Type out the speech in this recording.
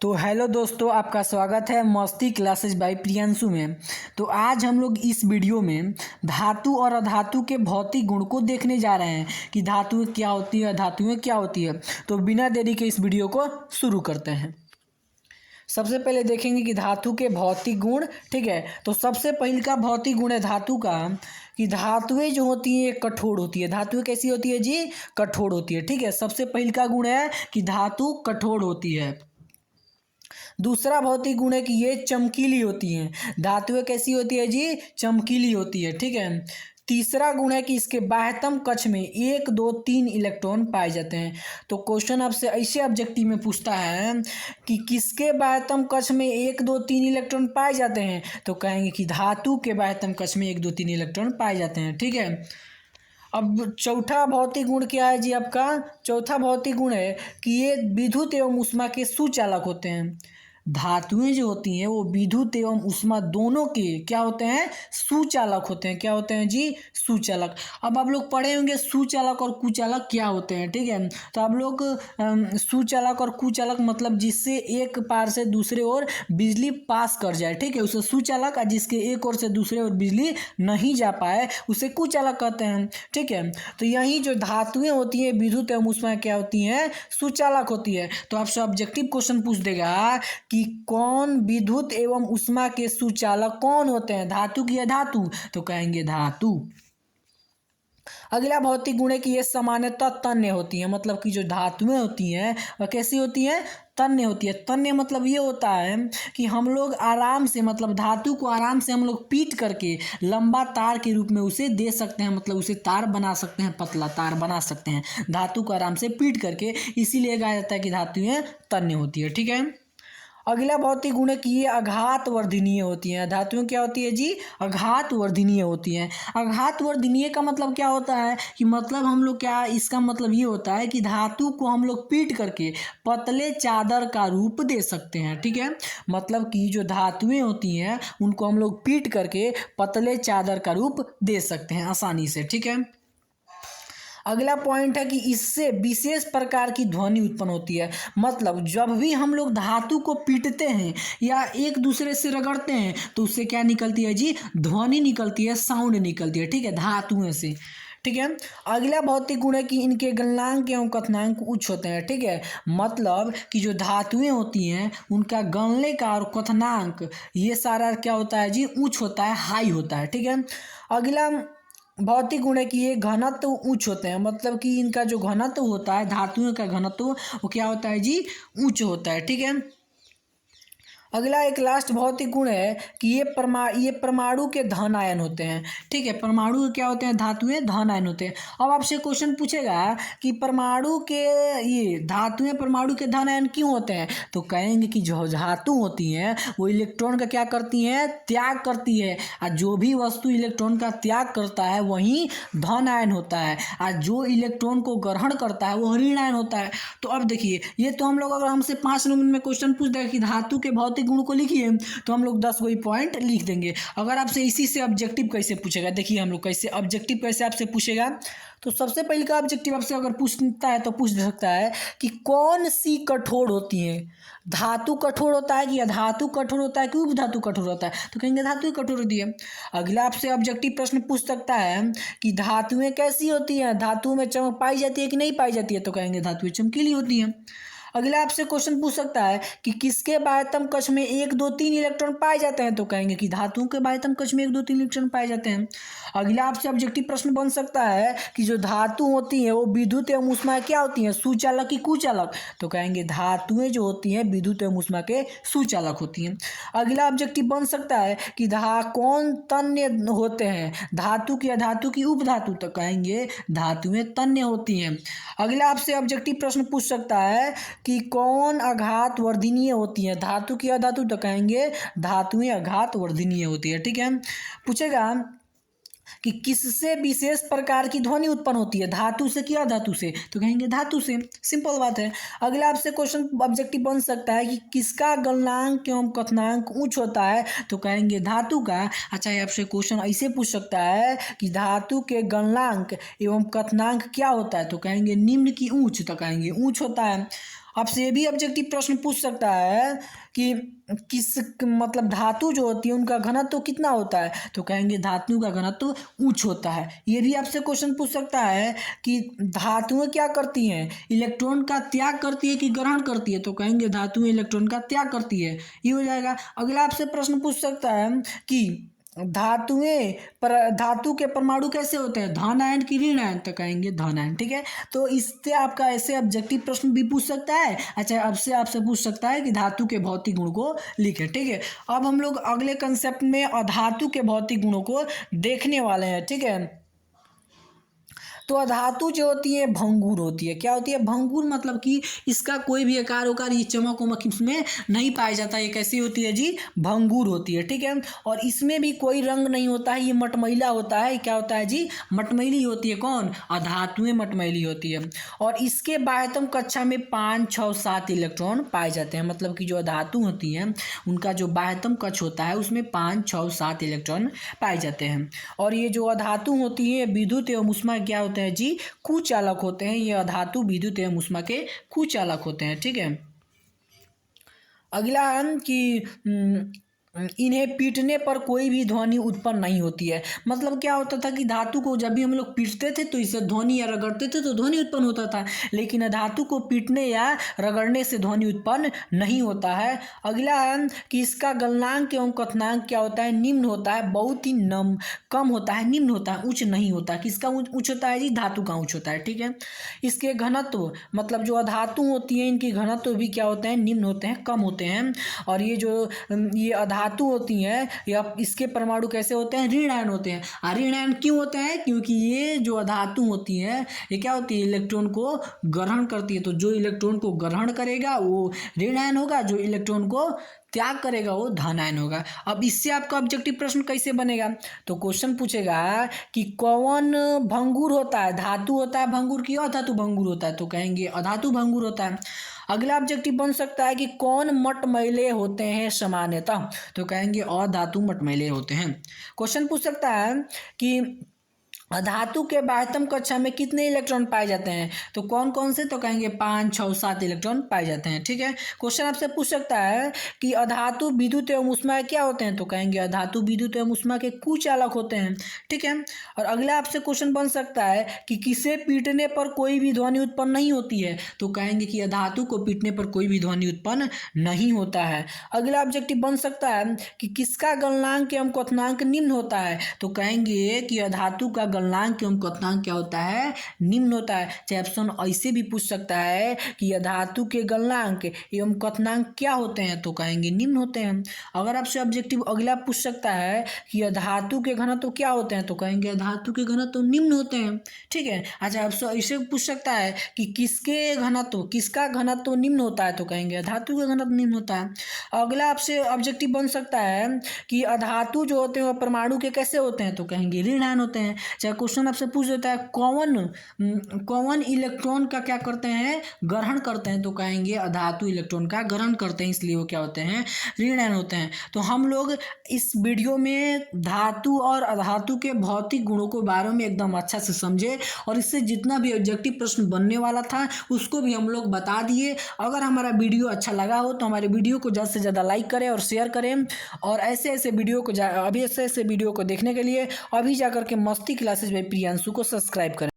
तो हेलो दोस्तों, आपका स्वागत है मस्ती क्लासेस बाय प्रियांशु में। तो आज हम लोग इस वीडियो में धातु और अधातु के भौतिक गुण को देखने जा रहे हैं कि धातुएं क्या होती है, अधातुएं क्या होती है। तो बिना देरी के इस वीडियो को शुरू करते हैं। सबसे पहले देखेंगे कि धातु के भौतिक गुण। ठीक है, तो सबसे पहले का भौतिक गुण है धातु का कि धातुएं जो होती हैं कठोर होती है। धातुएं कैसी होती है जी? कठोर होती है। ठीक है, सबसे पहले का गुण है कि धातु कठोर होती है। दूसरा भौतिक गुण है कि ये चमकीली होती हैं। धातुएं कैसी होती है जी? चमकीली होती है। ठीक है। तीसरा गुण है कि इसके बाह्यतम कक्ष में 1, 2, 3 इलेक्ट्रॉन पाए जाते हैं। तो क्वेश्चन आपसे ऐसे ऑब्जेक्टिव में पूछता है कि किसके बाह्यतम कक्ष में 1, 2, 3 इलेक्ट्रॉन पाए जाते हैं, तो कहेंगे कि धातु के बाह्यतम कक्ष में 1, 2, 3 इलेक्ट्रॉन पाए जाते हैं। ठीक है। अब चौथा भौतिक गुण क्या है जी आपका? चौथा भौतिक गुण है कि ये विद्युत एवं ऊष्मा के सुचालक होते हैं। धातुएं जो होती हैं वो विद्युत एवं ऊष्मा दोनों के क्या होते हैं? सुचालक होते हैं। क्या होते हैं जी? सुचालक। अब आप लोग पढ़े होंगे सुचालक और कुचालक क्या होते हैं। ठीक है, तो आप लोग सुचालक और कुचालक मतलब जिससे एक पार से दूसरे ओर बिजली पास कर जाए, ठीक है, उसे सुचालक। और जिसके एक ओर से दूसरे ओर बिजली नहीं जा पाए उसे कुचालक कहते हैं। ठीक है, तो यही जो धातुएं होती हैं विद्युत एवं ऊष्मा क्या होती हैं? सुचालक होती है। तो आपसे ऑब्जेक्टिव क्वेश्चन पूछ देगा कि कौन विद्युत एवं ऊष्मा के सुचालक कौन होते हैं, धातु की अधातु? तो कहेंगे धातु। अगला भौतिक गुण है कि ये सामान्यतः तन्य होती है। मतलब कि जो धातुएं होती हैं वह कैसी होती हैं? तन्य होती है। तन्य मतलब ये होता है कि हम लोग आराम से, मतलब धातु को आराम से हम लोग पीट करके लंबा तार के रूप में उसे दे सकते हैं। मतलब उसे तार बना सकते हैं, पतला तार बना सकते हैं धातु को आराम से पीट करके। इसीलिए कहा जाता है कि धातुएं तन्य होती है। ठीक है। अगला भौतिक गुण है कि ये आघात वर्धनीय होती हैं। धातुएं क्या होती है जी? आघात वर्धनीय होती हैं। आघात वर्धनीय का मतलब क्या होता है कि मतलब हम लोग क्या, इसका मतलब ये होता है कि धातु को हम लोग पीट करके पतले चादर का रूप दे सकते हैं। ठीक है, मतलब कि जो धातुएं होती हैं उनको हम लोग पीट करके पतले चादर का रूप दे सकते हैं आसानी से। ठीक है। अगला पॉइंट है कि इससे विशेष प्रकार की ध्वनि उत्पन्न होती है। मतलब जब भी हम लोग धातु को पीटते हैं या एक दूसरे से रगड़ते हैं तो उससे क्या निकलती है जी? ध्वनि निकलती है, साउंड निकलती है। ठीक है, धातुओं से। ठीक है। अगला भौतिक गुण है कि इनके गलनांक एवं कथनांक उच्च होते हैं। ठीक है, मतलब कि जो धातुएं होती हैं उनका गलने का और कथनांक ये सारा क्या होता है जी? उच्च होता है, हाई होता है। ठीक है। अगला भौतिक गुण है कि ये घनत्व उच्च होते हैं। मतलब कि इनका जो घनत्व होता है, धातुओं का घनत्व, वो क्या होता है जी? उच्च होता है। ठीक है। अगला एक लास्ट भौतिक गुण है कि ये परमाणु के धन आयन होते हैं। ठीक है, परमाणु क्या होते हैं? धातुएं धन आयन होते हैं। अब आपसे क्वेश्चन पूछेगा कि परमाणु के, ये धातुएं परमाणु के धन आयन क्यों होते हैं, तो कहेंगे कि जो धातु होती हैं वो इलेक्ट्रॉन का क्या करती हैं? त्याग करती है। और जो भी वस्तु इलेक्ट्रॉन का त्याग करता है वही धन आयन होता है, और जो इलेक्ट्रॉन को ग्रहण करता है वो ऋण आयन होता है। तो अब देखिए, ये तो हम लोग अगर हमसे 5 मिनट में क्वेश्चन पूछ देगा कि धातु के भौतिक गुण को लिखिए तो हम लोग 10 वही पॉइंट लिख देंगे। अगर आपसे इसी से ऑब्जेक्टिव कैसे पूछेगा, देखिए हम लोग कैसे ऑब्जेक्टिव कैसे आपसे पूछेगा। तो सबसे पहले का ऑब्जेक्टिव आपसे अगर पूछता है तो पूछ सकता है कि कौन सी कठोर होती है? धातु कठोर होता है कि अधातु कठोर होता है कि उपधातु कठोर होता है, तो कहेंगे धातु कठोर होती है। अगला आपसे ऑब्जेक्टिव प्रश्न पूछ सकता है कि धातुएं कैसी होती हैं? धातुओं में चमक पाई जाती है कि नहीं पाई जाती है, तो कहेंगे धातुएं चमकीली होती हैं। अगला आपसे क्वेश्चन पूछ सकता है कि किसके बाह्यतम कक्ष में 1, 2, 3 इलेक्ट्रॉन पाए जाते हैं, तो कहेंगे कि धातुओं के बाह्यतम कक्ष में 1, 2, 3 इलेक्ट्रॉन पाए जाते हैं। अगला आपसे ऑब्जेक्टिव प्रश्न बन सकता है कि जो धातु होती है वो विद्युत एवं ऊष्मा क्या होती है? सुचालक की कुचालक, तो कहेंगे धातुएं जो होती हैं विद्युत एवं ऊष्मा के सुचालक होती हैं। अगला ऑब्जेक्टिव बन सकता है कि कौन तन्य होते हैं? धातु की अधातु की उपधातु, तो कहेंगे धातुएं तन्य होती हैं। अगला आपसे ऑब्जेक्टिव प्रश्न पूछ सकता है कि कौन आघात वर्धनीय होती है? धातु की अधातु, तो कहेंगे धातुएं आघात वर्धनीय होती है। ठीक है। पूछेगा कि किससे विशेष प्रकार की ध्वनि उत्पन्न होती है? धातु से कि अधातु से, तो कहेंगे धातु से। सिंपल बात है। अगला आपसे क्वेश्चन ऑब्जेक्टिव बन सकता है कि किसका गलनांक एवं कथनांक उच्च होता है, तो कहेंगे धातु का। अच्छा, ये आपसे क्वेश्चन ऐसे पूछ सकता है कि धातु के गलनांक एवं कथनांक क्या होता है, तो कहेंगे निम्न की उच्च, तो कहेंगे उच्च होता है। आपसे ये भी ऑब्जेक्टिव प्रश्न पूछ सकता है कि किस मतलब धातु जो होती है उनका घनत्व तो कितना होता है, तो कहेंगे धातु का घनत्व तो उच्च होता है। ये भी आपसे क्वेश्चन पूछ सकता है कि धातुएं क्या करती हैं, इलेक्ट्रॉन का त्याग करती है कि ग्रहण करती है, तो कहेंगे धातुएं इलेक्ट्रॉन का त्याग करती है, ये हो जाएगा। अगला आपसे प्रश्न पूछ सकता है कि धातुएं पर धातु के परमाणु कैसे होते हैं, धन आयन की ऋण आयन, तो कहेंगे धन आयन। ठीक है, तो इससे आपका ऐसे ऑब्जेक्टिव प्रश्न भी पूछ सकता है। अच्छा, अब से आपसे पूछ सकता है कि धातु के भौतिक गुण को लिखें। ठीक है, अब हम लोग अगले कंसेप्ट में अधातु के भौतिक गुणों को देखने वाले हैं। ठीक है, तो अधातु जो होती है भंगुर होती है। क्या होती है, भंगुर, मतलब कि इसका कोई भी आकार उकार ये चमक उमक इसमें नहीं पाया जाता। ये कैसी होती है जी, भंगुर होती है। ठीक है, और इसमें भी कोई रंग नहीं होता है, ये मटमैला होता है। क्या होता है जी, मटमैली होती है। कौन, अधातुएं मटमैली होती है। और इसके बाह्यतम कक्षा में 5, 6, 7 इलेक्ट्रॉन पाए जाते हैं। मतलब कि जो अधातु होती हैं उनका जो बाह्यतम कक्ष होता है उसमें 5, 6, 7 इलेक्ट्रॉन पाए जाते हैं। और ये जो अधातु होती है विद्युत एवं ऊष्मा क्या होते हैं जी, कुचालक होते हैं। ये अधातु विद्युत एवं ऊष्मा के कुचालक होते हैं। ठीक है, अगला है कि इन्हें पीटने पर कोई भी ध्वनि उत्पन्न नहीं होती है। मतलब क्या होता था कि धातु को जब भी हम लोग पीटते थे तो इससे ध्वनि या रगड़ते थे तो ध्वनि उत्पन्न होता था, लेकिन धातु को पीटने या रगड़ने से ध्वनि उत्पन्न नहीं होता है। अगला है कि इसका गलनांक एवं कथनांक क्या होता है, निम्न होता है। बहुत ही कम होता है, निम्न होता है, उच्च नहीं होता। किसका उच्च होता है जी, धातु का उच्च होता है। ठीक है, इसके घनत्व मतलब जो अधातु होती है इनकी घनत्व भी क्या होते हैं, निम्न होते हैं, कम होते हैं। और ये जो ये अधातु होती हैं या इसके परमाणु कैसे होते हैं, ऋण आयन होते हैं। ऋण आयन क्यों होते हैं, क्योंकि ये जो अधातु होती है ये क्या होती है, इलेक्ट्रॉन को ग्रहण करती है। तो जो इलेक्ट्रॉन को ग्रहण करेगा वो ऋण आयन होगा, जो इलेक्ट्रॉन को त्याग करेगा वो धन आयन होगा। अब इससे आपका ऑब्जेक्टिव प्रश्न कैसे बनेगा, तो क्वेश्चन पूछेगा कि कौन भंगुर होता है, धातु होता है भंगुर की अधातु भंगुर होता है, तो कहेंगे अधातु भंगुर होता है। अगला ऑब्जेक्टिव बन सकता है कि कौन मटमैले होते हैं सामान्यतः, तो कहेंगे अधातु मटमैले होते हैं। क्वेश्चन पूछ सकता है कि धातु के बाह्यतम कक्षा में कितने इलेक्ट्रॉन पाए जाते हैं, तो कौन कौन से, तो कहेंगे 5, 6, 7 इलेक्ट्रॉन पाए जाते हैं। ठीक है, क्वेश्चन आपसे पूछ सकता है कि अधातु विद्युत एवं ऊष्मा क्या होते हैं, तो कहेंगे अधातु विद्युत एवं ऊष्मा के कुचालक होते हैं। ठीक है, और अगला आपसे क्वेश्चन बन सकता है कि किसे पीटने पर कोई भी ध्वनि उत्पन्न नहीं होती है, तो कहेंगे कि अधातु को पीटने पर कोई भी ध्वनि उत्पन्न नहीं होता है। अगला ऑब्जेक्टिव बन सकता है कि किसका गलनांक एवं क्वथनांक निम्न होता है, तो कहेंगे कि अधातु का गलनांक एवं क्वथनांक क्या होता है, निम्न होता है। चाहे ऑप्शन ऐसे भी पूछ सकता है कि धातु के गलनांक एवं क्वथनांक क्या होते हैं, तो कहेंगे निम्न होते हैं। अगर आपसे ऑब्जेक्टिव अगला पूछ सकता है कि धातु के घनत्व क्या होते हैं, तो कहेंगे धातु के घनत्व निम्न होते हैं। ठीक है, अच्छा आपसे ऐसे पूछ सकता है कि किसका घनत्व निम्न होता है, तो कहेंगे धातु का घनत्व निम्न होता है। अगला आपसे ऑब्जेक्टिव बन सकता है कि अधातु जो होते हैं वो परमाणु के कैसे होते हैं, तो कहेंगे ऋण आयन होते हैं। चाहे क्वेश्चन आपसे पूछ देता है कौन इलेक्ट्रॉन का क्या करते हैं, ग्रहण करते हैं, तो कहेंगे अधातु इलेक्ट्रॉन का ग्रहण करते हैं, इसलिए वो क्या होते हैं, ऋण आयन होते हैं। तो हम लोग इस वीडियो में धातु और अधातु के भौतिक गुणों को बारे में एकदम अच्छा से समझे और इससे जितना भी ऑब्जेक्टिव प्रश्न बनने वाला था उसको भी हम लोग बता दिए। अगर हमारा वीडियो अच्छा लगा हो तो हमारे वीडियो को ज़्यादा से ज़्यादा लाइक करें और शेयर करें, और ऐसे वीडियो को देखने के लिए अभी जाकर के मस्ती क्लासेज बाय प्रियांशु को सब्सक्राइब करें।